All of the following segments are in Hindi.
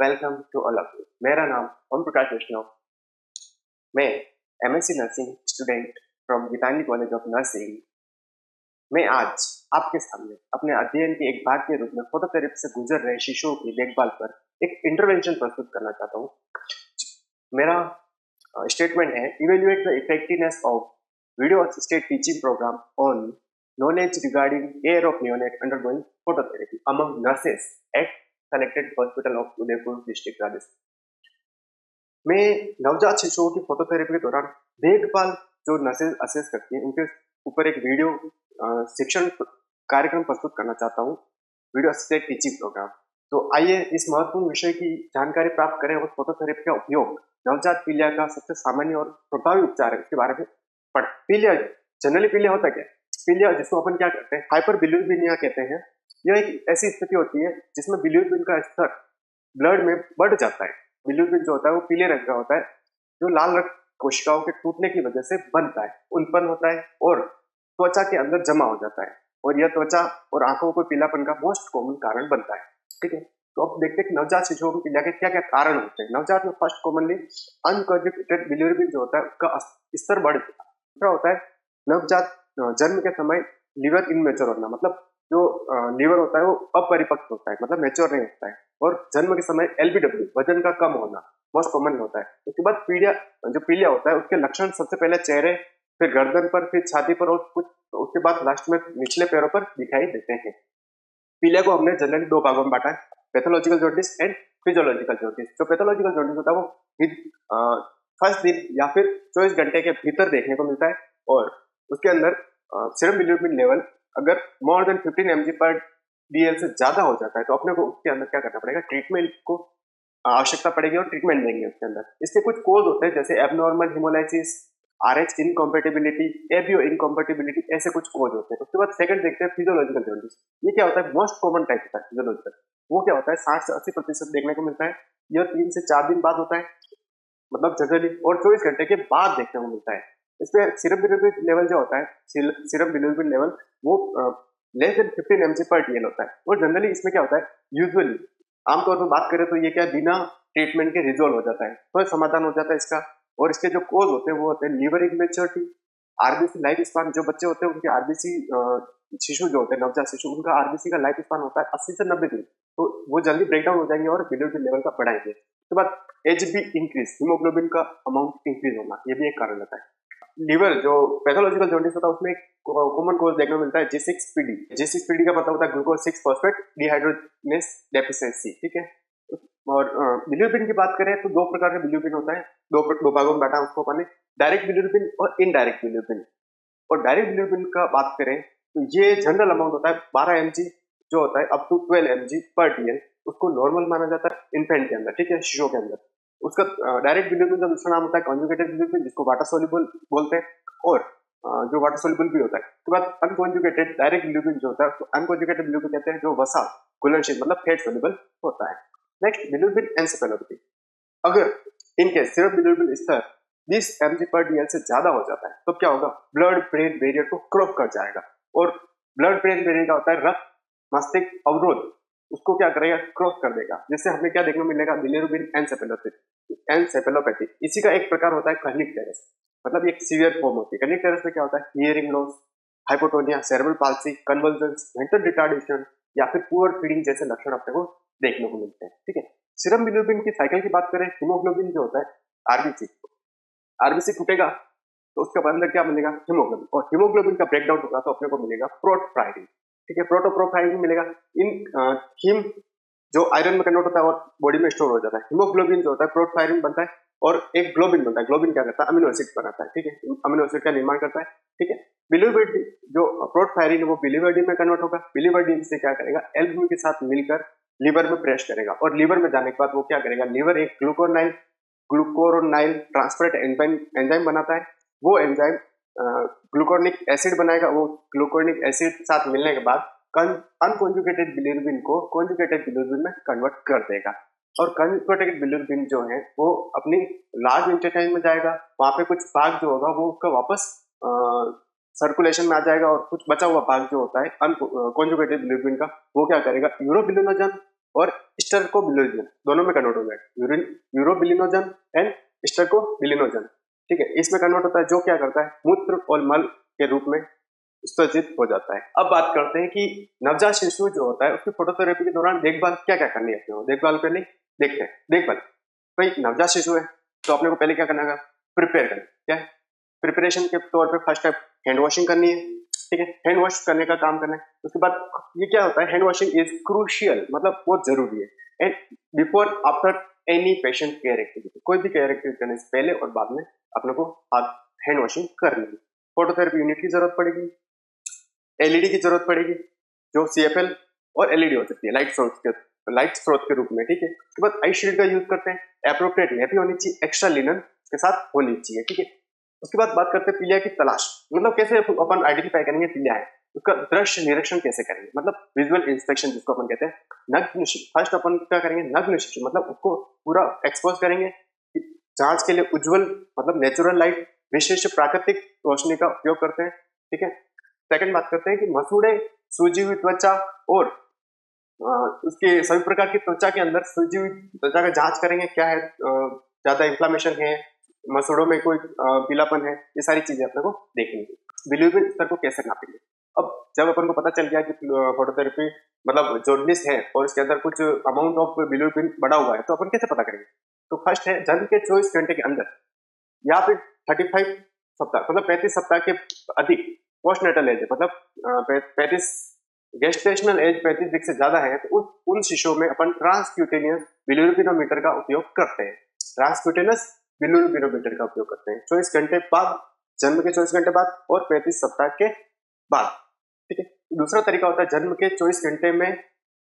Welcome to all of you. मेरा नाम ओम प्रकाश वैष्णव। मैं MSc nursing student from Geetanjali College of Nursing. मैं आज आपके सामने अपने अध्ययन के एक भाग के रूप में फोटोथेरेपी से गुजर रहे शिशुओं की देखभाल पर एक इंटरवेंशन प्रस्तुत करना चाहता हूँ। मेरा स्टेटमेंट है, evaluate the effectiveness of video assisted teaching programme on knowledge regarding care of neonate undergoing phototherapy among nurses at selected hospital of Udaipur district Rajasthan. मैं नवजात शिशुओं की फोटोथेरेपी के दौरान देखभाल जो नर्सेज असेस करती हैं उनके ऊपर एक वीडियो शिक्षण कार्यक्रम प्रस्तुत करना चाहता हूँ, वीडियो असिस्टेड टीचिंग प्रोग्राम। तो आइए इस महत्वपूर्ण विषय की जानकारी प्राप्त करें और फोटोथेरेपी का उपयोग नवजात पीलिया का सबसे सामान्य और प्रभावी उपचार है उसके बारे में पढ़। पीलिया जनरली पीलिया होता क्या? पीलिया जिसको अपन क्या कहते हैं, हाइपर बिलिरुबिनिया कहते हैं। यह एक ऐसी स्थिति होती है जिसमें बिलिरुबिन का स्तर ब्लड में बढ़ जाता है। बिलिरुबिन जो होता है वो पीले रंग का होता है, जो लाल रक्त कोशिकाओं के टूटने की वजह से बनता है, उत्पन्न होता है और त्वचा के अंदर जमा हो जाता है, और यह त्वचा और आंखों को पीलापन का मोस्ट कॉमन कारण बनता है। ठीक है, तो अब देखते हैं कि नवजात शिशुओं को पीलिया के क्या क्या कारण होते हैं। नवजात में फर्स्ट कॉमनली अनकॉन्जुगेटेड बिलिरुबिन जो होता है उसका स्तर बढ़ जाता है। दूसरा होता है नवजात जन्म के समय लीवर इनमेच्योर होना, मतलब जो लीवर होता है वो अपरिपक्व होता है, मतलब मैच्योर नहीं होता है। और जन्म के समय एलबीडब्ल्यू वजन का कम होना मोस्ट कॉमन होता है। उसके बाद पीलिया होता है उसके लक्षण सबसे पहले चेहरे, फिर गर्दन पर, फिर छाती पर और कुछ उसके बाद लास्ट में निचले पैरों पर दिखाई देते हैं। पीलिया को हमने जनरली दो भागों में बांटा है, pathological jaundice and physiological jaundice. जो पैथोलॉजिकल जॉन्डिस होता है वो फर्स्ट दिन या फिर 24 घंटे के भीतर देखने को मिलता है, और उसके अंदर सीरम बिलिरुबिन लेवल अगर मोर देन 15 mg पर DL से ज्यादा हो जाता है तो अपने को उसके अंदर क्या करना पड़ेगा, ट्रीटमेंट को आवश्यकता पड़ेगी और ट्रीटमेंट देंगे उसके अंदर। इसके कुछ कोज होते हैं जैसे abnormal haemolysis, RH incompatibility, ABO incompatibility, ऐसे कुछ कोज होते हैं। उसके बाद सेकंड देखते हैं फिजियोलॉजिकल जॉन्डिस। ये क्या होता है, मोस्ट कॉमन टाइप होता है फिजियोलॉजिकल। वो क्या होता है 60 से 80% देखने को मिलता है। यह 3 से 4 दिन बाद होता है, मतलब जनरली, और 24 घंटे के बाद देखने को मिलता है। इसमें सीरम बिलिरुबिन लेवल जो होता है, सीरम बिलिरुबिन लेवल वो लेस देन 15 mg पर DL होता है। और जनरली इसमें क्या होता है, यूजुअली आमतौर पर बात करें तो ये क्या बिना ट्रीटमेंट के रिजोल्व हो जाता है, तो समाधान हो जाता है इसका। और इसके जो कोज होते हैं वो होते हैं liver immaturity, RBC life span. जो बच्चे होते हैं उनके RBC शिशु जो होते हैं नवजात शिशु, उनका RBC का लाइफ स्पान होता है 80 से 90 दिन, तो वो जल्दी ब्रेक डाउन हो जाएंगे और बिलिरुबिन लेवल का बढ़ाएंगे। उसके बाद HB इंक्रीज, हीमोग्लोबिन का अमाउंट इंक्रीज होना, ये भी एक कारण होता है। लीवर जो पैथोलॉजिकल जॉन्डिस होता है उसमें कॉमन कोज देखने को मिलता है G6PD। G6PD का मतलब होता है ग्लूकोज 6 फॉस्फेट डिहाइड्रोजिनेस डेफिशिएंसी। ठीक है, और बिलिरुबिन की बात करें तो दो प्रकार का बिलिरुबिन होता है, दो भागों में बांटा उसको अपने, डायरेक्ट बिलिरुबिन और इनडायरेक्ट बिलिरुबिन। और डायरेक्ट बिलिरुबिन का बात करें तो ये जनरल अमाउंट होता है 12 mg जो होता है अप टू 12 mg पर DL, उसको नॉर्मल माना जाता है इन्फेंट के अंदर, ठीक है, शिशुओं के अंदर। उसका डायरेक्ट बिलिरुबिन का दूसरा नाम होता है कॉन्जुगेटेड बिलिरुबिन, जिसको वाटर सोल्यूबल बोलते हैं, और जो वाटर सोल्यूबल भी होता है। उसके बाद अनकॉन्जुगेटेड डायरेक्ट बिलिरुबिन जो होता है उसको अनकॉन्जुगेटेड बिलिरुबिन कहते हैं, जो वसा घुलनशील मतलब फैट सोल्यूबल होता है। Next bilirubin encephalopathy. अगर इनके सिर्फ बिलिरुबिन स्तर 20 mg पर DL से ज्यादा हो जाता है तो क्या होगा, ब्लड ब्रेन बैरियर को क्रॉस कर जाएगा, और ब्लड ब्रेन बैरियर का होता है रक्त मस्तिष्क अवरोध, उसको क्या करेगा, क्रॉस कर देगा, जिससे हमें क्या देखने को मिलेगा, बिलिरुबिन एन्सेफेलोपैथी। इसी का एक प्रकार होता है कर्निक टेरस, मतलब एक सीवियर फॉर्म होती है। कर्निक टेरस में क्या होता है, hearing loss, hypotonia, cerebral palsy, convergence, mental retardation या फिर पुअर फीडिंग जैसे लक्षण अपने को देखने को मिलते हैं। ठीक है, सीरम बिलिरुबिन की साइकिल की बात करें, हीमोग्लोबिन जो होता है आरबीसी टूटेगा तो उसके अंदर क्या मिलेगा, हीमोग्लोबिन, और हीमोग्लोबिन का ब्रेकडाउन होगा तो अपने को मिलेगा प्रोटोफायरिन। ठीक है, प्रोटोफायरिन मिलेगा। इन हीम जो आयरन में कन्वर्ट होता है और बॉडी में स्टोर हो जाता है। हीमोग्लोबिन जो होता है प्रोटोफायरिन बनता है, और एक ग्लोबिन बनता है। ग्लोबिन क्या करता है, अमीनो एसिड बनाता है। ठीक है, अमीनो एसिड का निर्माण करता है। ठीक है, बिलिरुबिन जो प्रोटोफायरिन है वो बिलिरुबिन में कन्वर्ट होगा। बिलिरुबिन से क्या करेगा, एल्बुमिन के साथ मिलकर लीवर में प्रेस करेगा, और लीवर में जाने के बाद वो क्या करेगा, लीवर एक ग्लूकोरोनाइल ट्रांसफरेट एंजाइम बनाता है। वो एंजाइम ग्लूकोनिक एसिड बनाएगा। वो ग्लूकोनिक एसिड साथ मिलने के बाद अनकॉन्जुगेटेड बिलिरुबिन को कॉन्जुगेटेड बिलिरुबिन में कन्वर्ट कर देगा, और कन्वर्टेड बिलिरुबिन जो है वो अपनी लार्ज इंटेस्टाइन में जाएगा। वहां पे कुछ भाग जो होगा वो उसका वापस सर्कुलेशन में आ जाएगा, और कुछ बचा हुआ भाग जो होता है अनकॉन्जुगेटेड बिलिरुबिन का वो क्या करेगा, यूरोबिलिनोजन और स्टर्कोबिलिनोजन दोनों में कन्वर्ट हो जाएगा, यूरोबिलिनोजन एंड स्टर्कोबिलिनोजन। ठीक है, इसमें कन्वर्ट होता है, जो क्या करता है मूत्र और मल के रूप में उत्सर्जित हो जाता है। अब बात करते हैं कि नवजात शिशु जो होता है उसकी फोटोथेरेपी के दौरान देखभाल क्या क्या करनी है अपने को। देखभाल पहले देखते हैं। देखभाल, भाई नवजात शिशु है तो अपने को पहले क्या करना है, प्रिपेयर करना। क्या है प्रिपरेशन के तौर पे फर्स्ट स्टेप हैंड वॉशिंग करनी है। ठीक है, हैंड वॉश करने का काम करना है। उसके बाद ये क्या होता है, हैंड वॉशिंग इज क्रूशियल, मतलब बहुत जरूरी है। And before after any patient care activity, कोई भी केयर एक्टिविटी करने से पहले और बाद में अपने को हाथ हैंड वॉशिंग करनी है। फोटोथेरेपी यूनिट की जरूरत पड़ेगी, एलईडी की जरूरत पड़ेगी, जो सीएफएल और एलईडी हो सकती है लाइट स्रोत के रूप में। ठीक है, उसके बाद आई शील्ड का यूज करते हैं। एप्रोप्रिएट नेपी होनी चाहिए, एक्स्ट्रा लिनन के साथ होनी चाहिए। ठीक है, उसके बाद बात करते हैं पीलिया की तलाश, मतलब कैसे अपन आइडेंटिफाई करेंगे पीलिया है, उसका दृश्य निरीक्षण कैसे करेंगे, मतलब विजुअल इंस्पेक्शन जिसको अपन कहते हैं। नग्न शिशु, फर्स्ट अपन क्या करेंगे, नग्न शिशु मतलब उसको पूरा एक्सपोज करेंगे। जांच के लिए उज्जवल मतलब नेचुरल लाइट, विशिष्ट प्राकृतिक रोशनी का उपयोग करते हैं। ठीक है, सेकंड बात करते हैं कि मसूड़े, सूजी हुई त्वचा और उसके सभी प्रकार की त्वचा के अंदर सूजी हुई त्वचा का जांच करेंगे, क्या है ज्यादा इन्फ्लामेशन है, मसूड़ों में कोई पीलापन है, ये सारी चीजें अपने को देखनी है। बिलीरुबिन स्तर को कैसे नापेंगे, अब जब अपन को पता चल गया कि फोटोथेरेपी मतलब जॉन्डिस है और इसके अंदर कुछ अमाउंट ऑफ बिलीरुबिन बढ़ा हुआ है, तो अपन कैसे पता करेंगे। तो फर्स्ट है जन्म के 24 घंटे के अंदर या फिर 35 सप्ताह मतलब 35 सप्ताह के अधिक पोस्टनेटल एज है, मतलब 35 गेस्टेशनल एज 35 वीक से ज्यादा है, तो उन शिशुओं में अपन ट्रांसक्यूटेनियस बिलिरुबिनोमीटर का उपयोग करते हैं। ट्रांसक्यूटेनियस बिलिरुबिनोमीटर का उपयोग करते हैं 24 घंटे बाद, जन्म के 24 घंटे बाद और 35 सप्ताह के बाद। ठीक है, दूसरा तरीका होता है जन्म के 24 घंटे में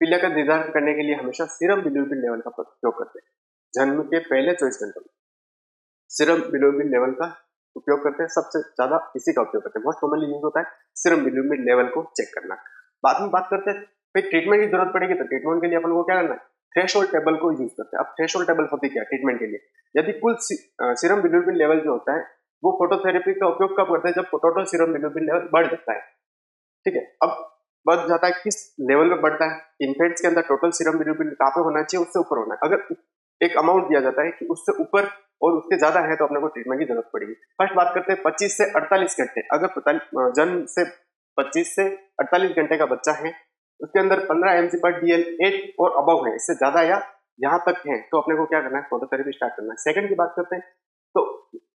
पीलिया का निर्धारण करने के लिए हमेशा सीरम बिलिरुबिन लेवल का उपयोग करते हैं। जन्म के पहले 24 घंटों में सीरम बिलिरुबिन लेवल का उपयोग करते हैं, सबसे ज्यादा इसी का उपयोग करते हैं। मोस्ट कॉमनली यूज होता है सीरम बिलिरुबिन लेवल को चेक करना। बाद में बात करते हैं फिर ट्रीटमेंट की जरूरत पड़ेगी, तो ट्रीटमेंट के लिए अपन को क्या करना है, थ्रेशोल्ड टेबल को यूज करते हैं। अब थ्रेशोल्ड टेबल होती क्या ट्रीटमेंट के लिए, यदि कुल सीरम बिलिरुबिन लेवल जो होता है वो फोटोथेरेपी का उपयोग कब करते हैं, जब टोटल सीरम बिलिरुबिन लेवल बढ़ जाता है। ठीक है, अब बढ़ जाता है किस लेवल पे बढ़ता है, इन्फेंट्स के अंदर टोटल सीरम बिलिरुबिन कहाँ पे होना चाहिए, उससे ऊपर होना है। अगर एक अमाउंट दिया जाता है कि उससे ऊपर और उसके ज्यादा है तो अपने को ट्रीटमेंट की जरूरत पड़ेगी। फर्स्ट बात करते हैं 25 से 48 घंटे, अगर जन्म से 25 से 48 घंटे का बच्चा है, उसके अंदर 15 mg पर DL 8 और अबव है, इससे ज्यादा या यहाँ तक है, तो अपने को क्या करना है, फोटोथेरेपी स्टार्ट करना है। सेकंड की बात करते हैं तो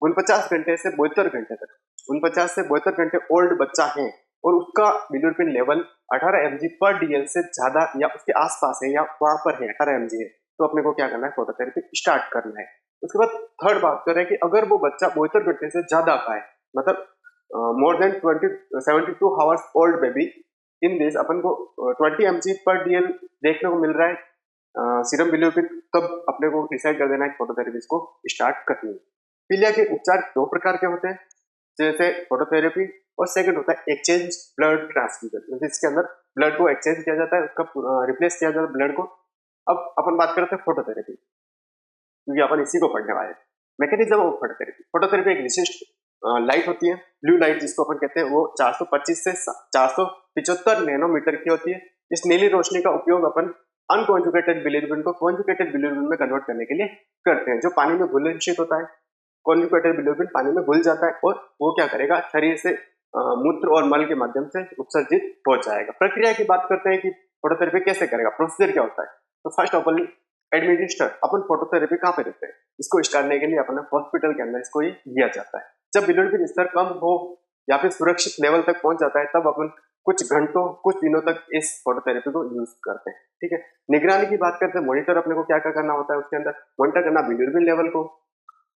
49 घंटे से 72 घंटे तक, 49 से 72 घंटे ओल्ड बच्चा है और उसका बिलिरुबिन लेवल 18 mg पर DL से ज्यादा या उसके आसपास है या वहां पर है 18 mg है, तो अपने को क्या करना है, फोटोथेरेपी स्टार्ट करना है। उसके बाद थर्ड बात कर रहे हैं कि अगर वो बच्चा 72 घंटे से ज्यादा का है, मतलब more than 72 hours old baby, in this अपन को 20 mg पर DL देखने को मिल रहा है सीरम बिलिरुबिन, तब अपने को डिसाइड कर देना है फोटोथेरेपी को स्टार्ट करनी है। पीलिया के उपचार दो प्रकार के होते हैं, जैसे फोटोथेरेपी और सेकंड होता है एक्सचेंज ब्लड ट्रांसफ्यूजन, जिसके अंदर ब्लड को एक्सचेंज किया जाता है, उसका रिप्लेस किया जाता है ब्लड को। अब अपन बात करते हैं फोटोथेरेपी, क्योंकि अपन इसी को पढ़ने वाले हैं। मैकेनिज्म ऑफ फोटोथेरेपी, फोटोथेरेपी एक विशिष्ट लाइट होती है, ब्लू लाइट जिसको अपन कहते हैं, वो 425 से 475 नैनोमीटर की होती है। इस नीली रोशनी का उपयोग अपन अनकॉन्जुगेटेड बिलिरुबिन को कॉन्जुगेटेड बिलिरुबिन में कन्वर्ट करने के लिए करते हैं, जो पानी में घुलनशील होता है। कॉन्जुगेटेड बिलिरुबिन पानी में घुल जाता है और वो क्या करेगा, शरीर से मूत्र और मल के माध्यम से उत्सर्जित हो जाएगा। प्रक्रिया की बात करते हैं कि फोटोथेरेपी कैसे करेगा, प्रोसीजर क्या होता है। तो first of all administer, upon phototherapy कहाँ पे देते हैं, इसको स्टार्ट करने के लिए अपने हॉस्पिटल के अंदर इसको दिया जाता है। जब बिलिरुबिन स्तर कम हो या फिर सुरक्षित लेवल तक पहुंच जाता है, तब अपन कुछ घंटों कुछ दिनों तक इस फोटोथेरेपी को यूज करते हैं। ठीक है, निगरानी की बात करते हैं, मॉनिटर अपने को क्या क्या करना होता है, उसके अंदर मॉनिटर करना बिलिरुबिन लेवल को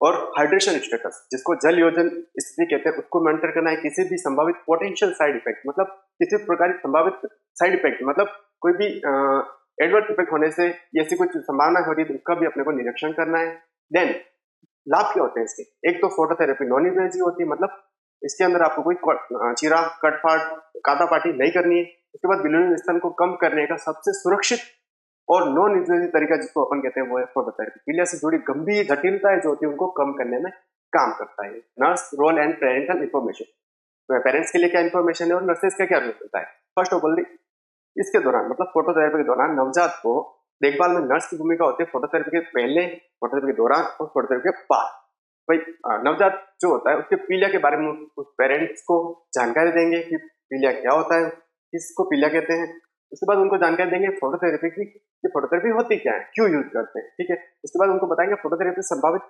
और हाइड्रेशन स्टेटस, जिसको जल योजन स्थिति कहते हैं, उसको मॉनिटर करना है। किसी भी संभावित पोटेंशियल साइड इफेक्ट, मतलब किसी प्रकार की संभावित साइड इफेक्ट, मतलब कोई भी एडवर्स इफेक्ट होने से ऐसी कुछ संभावना हो रही है तो उसका भी अपने को निरीक्षण करना है। देन लाभ क्या होते हैं इसके, एक तो फोटोथेरेपी नॉन इन्वेजिव होती है, मतलब इसके अंदर आपको कोई चीरा कटफाट काटापाटी नहीं करनी है। उसके बाद बिलिरुबिन स्तर को कम करने का सबसे सुरक्षित और नॉन इन्वेजिव तरीका जिसको अपन कहते हैं वो है फोटोथेरेपी। पीलिया से जुड़ी गंभीर जटिलताएं जो होती है उनको कम करने में काम करता है। Nurse role and parental information, parents के लिए क्या इन्फॉर्मेशन है और नर्सेस का क्या रोल होता है। फर्स्ट ऑफ ऑल इसके दौरान मतलब फोटोथेरेपी के दौरान नवजात को देखभाल में नर्स की भूमिका होती है फोटोथेरेपी के पहले, फोटोथेरेपी के दौरान और फोटोथेरेपी के बाद। भाई नवजात जो होता है उसके पीलिया के बारे में उस पेरेंट्स को जानकारी देंगे कि पीलिया क्या होता है, किसको पीलिया कहते हैं। उसके बाद उनको जानकारी देंगे फोटोथेरेपी की, कि फोटोथेरेपी होती क्या है, क्यों यूज करते हैं, ठीक है। उसके बाद उनको बताएंगे फोटोथेरेपी संभावित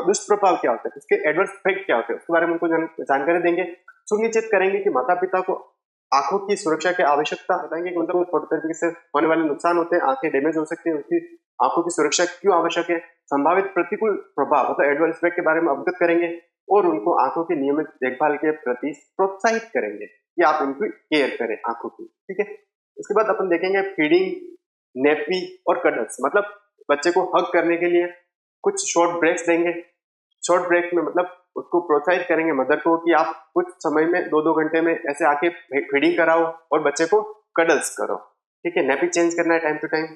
दुष्प्रभाव क्या होते हैं, उसके एडवर्स इफेक्ट क्या होते हैं, उसके बारे में उनको जानकारी देंगे। सुनिश्चित करेंगे कि माता पिता को आंखों की सुरक्षा की आवश्यकता बताएंगे कि मतलब फोटोथेरेपी से होने वाले नुकसान होते हैं, आंखें डैमेज हो सकती है, उसकी आंखों की सुरक्षा क्यों आवश्यक है, संभावित प्रतिकूल प्रभाव मतलब एडवर्स इफेक्ट के बारे में अवगत करेंगे और उनको आंखों की नियमित देखभाल के प्रति प्रोत्साहित करेंगे कि आप इनकी केयर करें आंखों की, ठीक है। उसके बाद अपन देखेंगे फीडिंग, नेपी और कडल्स, मतलब बच्चे को हग करने के लिए कुछ शॉर्ट ब्रेक्स देंगे। शॉर्ट ब्रेक में मतलब उसको प्रोत्साहित करेंगे मदर को कि आप कुछ समय में 2-2 घंटे में ऐसे आके फीडिंग कराओ और बच्चे को कडल्स करो, ठीक है। नेपी चेंज करना है टाइम टू टाइम।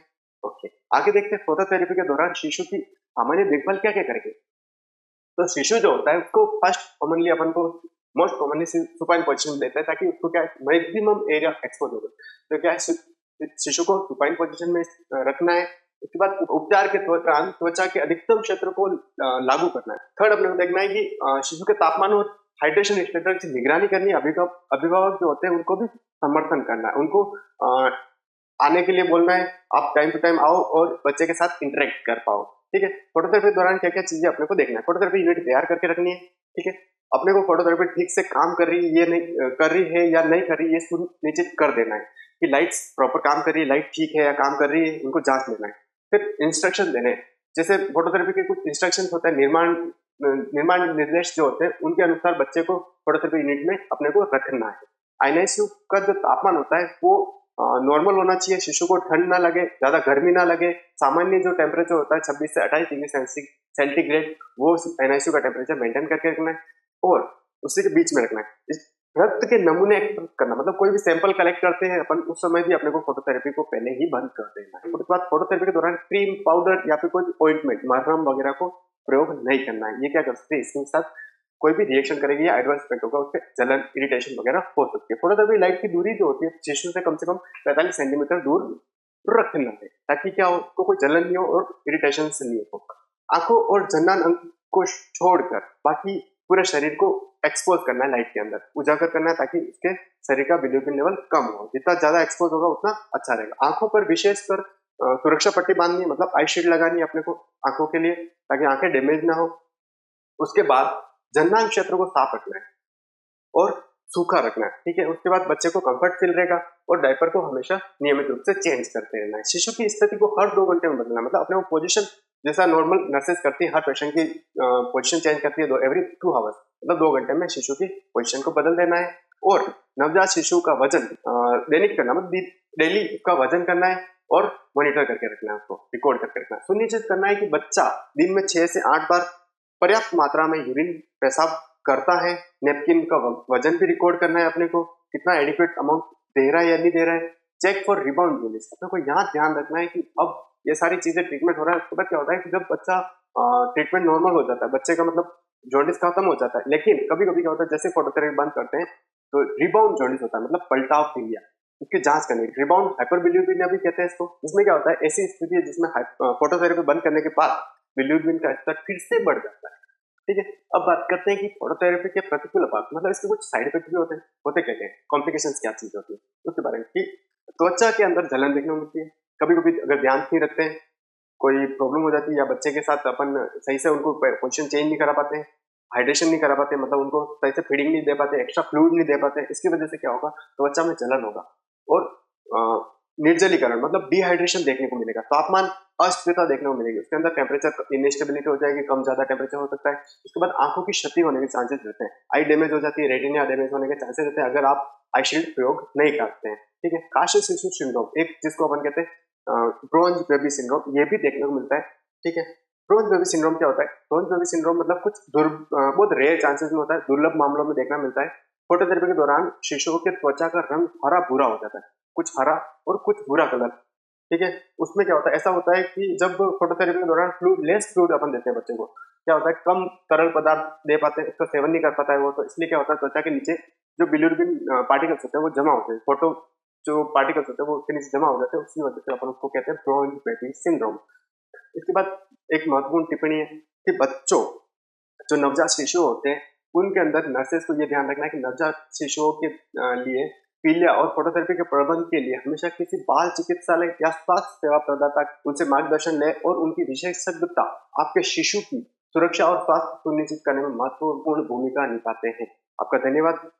ओके, आगे देखते हैं फोटोथेरेपी के दौरान शिशु की सामान्य देखभाल क्या क्या करेंगे। तो शिशु जो होता है उसको फर्स्ट कॉमनली अपन को मोस्ट कॉमनली सुपाइन पोजीशन देते हैं ताकि उसको क्या मैक्सिमम एरिया एक्सपोज हो। तो क्या है शिशु को सुपाइन पोजीशन में रखना है। उसके बाद उपचार के दौरान त्वचा के अधिकतम क्षेत्र को लागू करना है। थर्ड अपने को देखना है कि शिशु के तापमान और हाइड्रेशन स्टेटस की निगरानी करनी है। अभिभावक जो होते हैं उनको भी समर्थन करना है, उनको आने के लिए बोलना है, आप टाइम टू टाइम आओ और बच्चे के साथ इंटरेक्ट कर पाओ, ठीक है। फोटोथेरेपी के दौरान क्या क्या चीजें अपने को देखना है, फोटोथेरेपी यूनिट तैयार करके रखनी है, ठीक है। अपने को फोटोथेरेपी ठीक से काम कर रही है ये नहीं कर रही है या नहीं कर रही है ये सुनिश्चित कर देना है कि लाइट्स प्रॉपर काम कर रही है, लाइट ठीक है या काम कर रही है, उनको जांच लेना है। फिर इंस्ट्रक्शन देने, जैसे फोटोथेरेपी के कुछ इंस्ट्रक्शन होते हैं, निर्माण निर्देश जो होते हैं उनके अनुसार बच्चे को फोटोथेरेपी यूनिट में अपने को रखना है। आईएनआईसीयू का जो तापमान होता है वो नॉर्मल होना चाहिए, शिशु को ठंड ना लगे, ज्यादा गर्मी ना लगे। सामान्य जो टेम्परेचर होता है 26 से 28 डिग्री सेंटीग्रेड, वो एनआईसीयू का टेम्परेचर मेंटेन करके रखना है और उसी के बीच में रखना है। इस रक्त के नमूने एकत्रित करना, मतलब कोई भी सैंपल कलेक्ट करते हैं अपन उस समय भी अपने को फोटोथेरेपी को पहले ही बंद कर देना है। उसके बाद फोटोथेरेपी के दौरान क्रीम, पाउडर या फिर कोई ऑइंटमेंट, मरहम वगैरह को प्रयोग नहीं करना है। ये क्या कर सकते हैं, इसके साथ कोई भी रिएक्शन करेगी या एडवर्स इफेक्ट होगा, उससे जलन, इरिटेशन वगैरह हो सकती है। फोटोथेरेपी लाइट की दूरी जो होती है शिशु से कम 45 सेंटीमीटर दूर रखना है ताकि क्या हो, तो कोई जलन नहीं हो और इरिटेशन से नहीं हो। आंखों और जन्नान अंग को छोड़कर बाकी पूरे शरीर को एक्सपोज करना है, लाइट के अंदर उजागर करना है ताकि उसके शरीर का बिलिरुबिन लेवल कम हो। जितना ज्यादा एक्सपोज होगा उतना अच्छा रहेगा। आंखों पर विशेषकर सुरक्षा पट्टी बांधनी है, मतलब आई शील्ड लगानी है अपने को आंखों के लिए ताकि आंखें डैमेज ना हो। उसके बाद जन्नांग क्षेत्र को साफ रखना है और सूखा रखना है, ठीक है। उसके बाद बच्चे को कंफर्ट फील रहेगा और डायपर को हमेशा नियमित रूप से चेंज करते रहना है। शिशु की स्थिति को हर 2 घंटे में बदलना, मतलब अपने पोजीशन जैसा नॉर्मल नर्सेस करती है, हर पेशेंट की पोजीशन चेंज करती है एवरी 2 आवर्स, मतलब 2 घंटे में शिशु की पोजीशन को बदल देना है। और नवजात शिशु का वजन दैनिक करना, मतलब डेली का वजन करना है और मॉनिटर करके रखना है, उसको रिकॉर्ड करके रखना है। सुनिश्चित करना है कि बच्चा दिन में 6 से 8 बार पर्याप्त मात्रा में यूरिन पेशाब करता है। नेपकिन का वजन भी रिकॉर्ड करना है अपने को, कितना एडिक्वेट अमाउंट दे रहा है या नहीं दे रहा है। चेक फॉर रिबाउंड जॉन्डिस, अपने को यहाँ ध्यान रखना है कि अब ये सारी चीजें ट्रीटमेंट हो रहा है। उसके बाद क्या होता है कि जब बच्चा ट्रीटमेंट नॉर्मल हो जाता है, बच्चे का मतलब जॉन्डिस खत्म हो जाता है, लेकिन कभी कभी क्या होता है जैसे फोटोथेरेपी बंद करते हैं तो रिबाउंड जॉन्डिस होता है, मतलब पलटाव पीलिया, उसकी जांच करनी है। रिबाउंड हाइपरबिलिरुबिनिया भी कहते हैं इसको। इसमें क्या होता है, ऐसी स्थिति है जिसमें फोटोथेरेपी बंद करने के बाद बिलिरुबिन का स्तर फिर से बढ़ जाता है, ठीक है। अब बात करते हैं कि फोटोथेरेपी के प्रतिकूल प्रभाव, मतलब इसके कुछ साइड इफेक्ट भी होते क्या हैं, कॉम्प्लिकेशंस क्या चीज होती है उसके बारे में। कि त्वचा के अंदर जलन देखने को मिलती है, कभी कभी अगर ध्यान नहीं रखते हैं कोई प्रॉब्लम हो जाती है, या बच्चे के साथ अपन सही से उनको पोजीशन चेंज नहीं करा पाते हैं, हाइड्रेशन नहीं करा पाते, मतलब उनको सही से फीडिंग नहीं दे पाते, एक्स्ट्रा फ्लूइड नहीं दे पाते, इसकी वजह से क्या होगा, त्वचा में जलन होगा और निर्जलीकरण मतलब डिहाइड्रेशन देखने को मिलेगा। तापमान अस्थिरता देखने को मिलेगी, उसके अंदर टेम्परेचर इनस्टेबिलिटी हो जाएगी, कम ज्यादा टेम्परेचर हो सकता है। उसके बाद आंखों की क्षति होने के चांसेस रहते हैं, आई डैमेज हो जाती है, रेटिना डैमेज होने के चांसेस रहते हैं अगर आप आई शील्ड प्रयोग नहीं करते हैं, ठीक है। काश शिशु सिंड्रोम, एक जिसको अपन कहते हैं ब्रोंज बेबी सिंड्रोम, ये भी देखने को मिलता है, ठीक है। ब्रोंज बेबी सिंड्रोम क्या होता है, ब्रोंज बेबी सिंड्रोम मतलब कुछ बहुत रेयर चांसेस में होता है, दुर्लभ मामलों में देखना मिलता है। फोटोथेरेपी के दौरान शिशुओं के त्वचा का रंग हरा भूरा हो जाता है, कुछ हरा और कुछ भूरा कलर, ठीक है। उसमें क्या होता है, ऐसा होता है कि जब फोटोथेरेपी के दौरान लेस फ्लूइड अपन देते हैं बच्चे को, क्या होता है कम तरल पदार्थ दे पाते हैं, उसका सेवन नहीं कर पाता है वो, तो इसलिए क्या होता है त्वचा के नीचे जो बिलिरुबिन पार्टिकल्स होते हैं वो जमा होते हैं फोटो जो पार्टिकल्स होते हैं वो उसके नीचे जमा हो जाते हैं, उसकी वजह से अपन उसको कहते हैं ब्रोंच-बेटी सिंड्रोम। इसके बाद एक महत्वपूर्ण टिप्पणी है कि बच्चों, जो नवजात शिशु होते हैं, उनके अंदर नर्सेस को ये ध्यान रखना है कि नवजात शिशुओं के लिए पीलिया और फोटोथेरेपी के प्रबंध के लिए हमेशा किसी बाल चिकित्सालय या स्वास्थ्य सेवा प्रदाता उनसे मार्गदर्शन लें और उनकी विशेषज्ञता आपके शिशु की सुरक्षा और स्वास्थ्य सुनिश्चित करने में महत्वपूर्ण भूमिका निभाते हैं। आपका धन्यवाद।